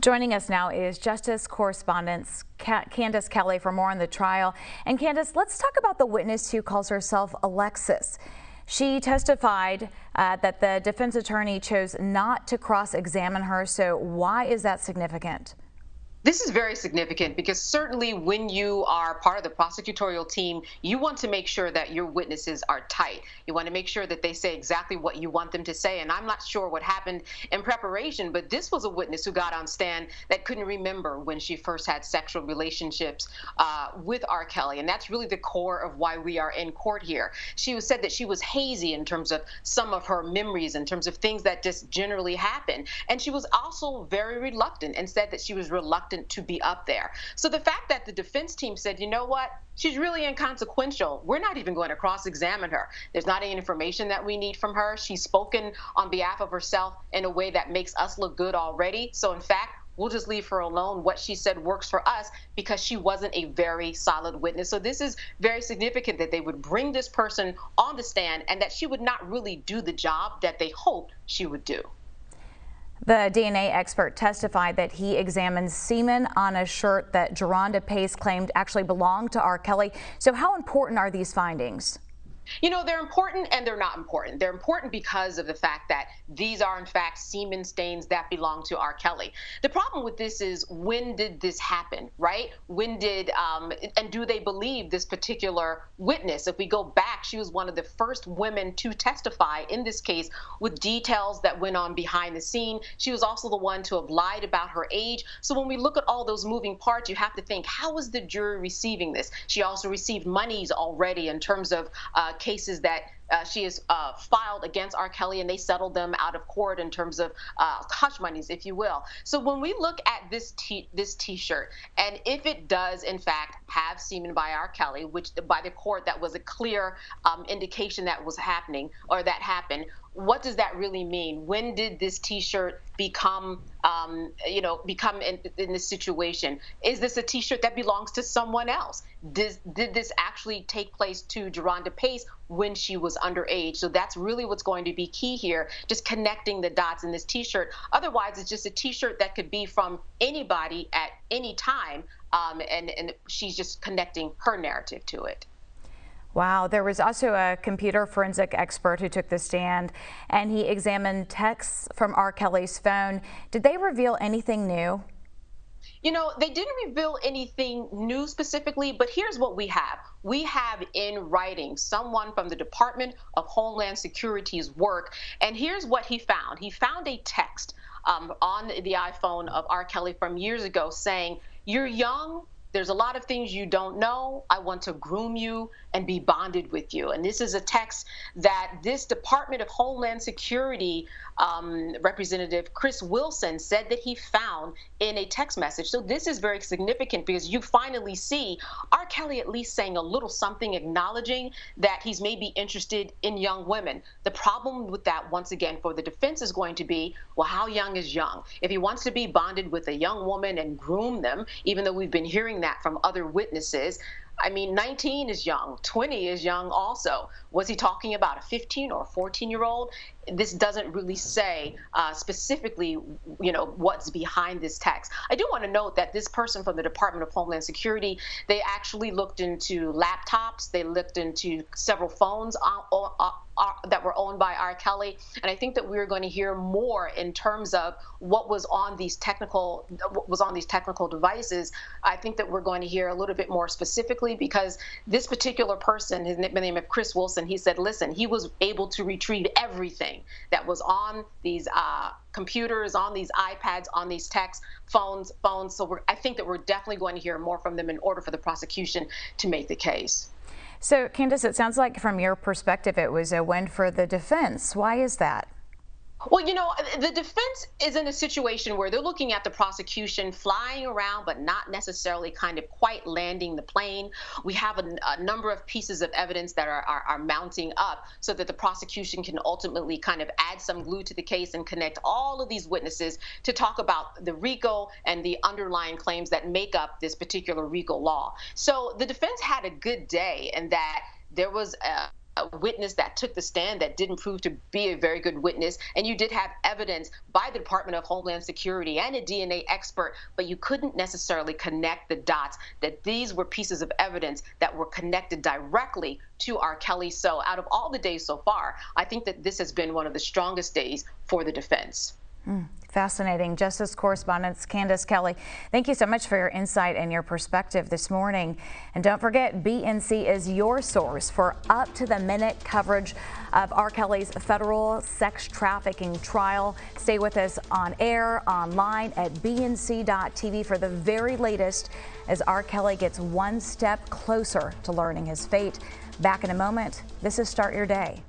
Joining us now is Justice Correspondent Candace Kelley for more on the trial. And Candace, let's talk about the witness who calls herself Alexis. She testified that the defense attorney chose not to cross-examine her. So why is that significant? This is very significant because certainly when you are part of the prosecutorial team, you want to make sure that your witnesses are tight. You want to make sure that they say exactly what you want them to say. And I'm not sure what happened in preparation, but this was a witness who got on stand that couldn't remember when she first had sexual relationships with R. Kelly. And that's really the core of why we are in court here. She said that she was hazy in terms of some of her memories, in terms of things that just generally happen. And she was also very reluctant and said that she was reluctant to be up there. So the fact that the defense team said, you know what, she's really inconsequential, we're not even going to cross-examine her. There's not any information that we need from her. She's spoken on behalf of herself in a way that makes us look good already. So in fact, we'll just leave her alone. What she said works for us because she wasn't a very solid witness. So this is very significant that they would bring this person on the stand and that she would not really do the job that they hoped she would do. The DNA expert testified that he examined semen on a shirt that Geronda Pace claimed actually belonged to R. Kelly. So how important are these findings? You know, they're important and they're not important. They're important because of the fact that these are, in fact, semen stains that belong to R. Kelly. The problem with this is, when did this happen, right? When did, and do they believe this particular witness? If we go back, she was one of the first women to testify in this case with details that went on behind the scene. She was also the one to have lied about her age. So when we look at all those moving parts, you have to think, how is the jury receiving this? She also received monies already in terms of cases that she has filed against R. Kelly, and they settled them out of court in terms of hush monies, if you will. So when we look at this T-shirt, and if it does in fact have semen by R. Kelly, which by the court that was a clear indication that was happening, or that happened, what does that really mean? When did this T-shirt become, become in this situation? Is this a T-shirt that belongs to someone else? Did this actually take place to Geronda Pace when she was underage? So that's really what's going to be key here, just connecting the dots in this T-shirt. Otherwise, it's just a T-shirt that could be from anybody at any time, and she's just connecting her narrative to it. Wow, there was also a computer forensic expert who took the stand, and he examined texts from R. Kelly's phone. Did they reveal anything new? You know, they didn't reveal anything new specifically, but here's what we have. We have in writing someone from the Department of Homeland Security's work, and here's what he found. He found a text on the iPhone of R. Kelly from years ago saying, "You're young. There's a lot of things you don't know. I want to groom you and be bonded with you." And this is a text that this Department of Homeland Security Representative Chris Wilson said that he found in a text message. So this is very significant because you finally see R. Kelly at least saying a little something, acknowledging that he's maybe interested in young women. The problem with that, once again, for the defense is going to be, well, how young is young? If he wants to be bonded with a young woman and groom them, even though we've been hearing that from other witnesses, I mean, 19 is young, 20 is young also. Was he talking about a 15 or 14-year-old? This doesn't really say specifically, what's behind this text. I do want to note that this person from the Department of Homeland Security, they actually looked into laptops. They looked into several phones that were owned by R. Kelly. And I think that we're going to hear more in terms of what was on these technical devices. I think that we're going to hear a little bit more specifically, because this particular person, his name is Chris Wilson, he said, listen, he was able to retrieve everything that was on these computers, on these iPads, on these text phones. So I think that we're definitely going to hear more from them in order for the prosecution to make the case. So, Candace, it sounds like from your perspective it was a win for the defense. Why is that? Well, the defense is in a situation where they're looking at the prosecution flying around, but not necessarily kind of quite landing the plane. We have a number of pieces of evidence that are mounting up so that the prosecution can ultimately kind of add some glue to the case and connect all of these witnesses to talk about the RICO and the underlying claims that make up this particular RICO law. So the defense had a good day in that there was a witness that took the stand that didn't prove to be a very good witness, and you did have evidence by the Department of Homeland Security and a DNA expert, but you couldn't necessarily connect the dots that these were pieces of evidence that were connected directly to R. Kelly. So out of all the days so far, I think that this has been one of the strongest days for the defense. Fascinating. Justice Correspondent Candace Kelley, thank you so much for your insight and your perspective this morning. And don't forget, BNC is your source for up-to-the-minute coverage of R. Kelly's federal sex trafficking trial. Stay with us on air, online at bnc.tv for the very latest as R. Kelly gets one step closer to learning his fate. Back in a moment. This is Start Your Day.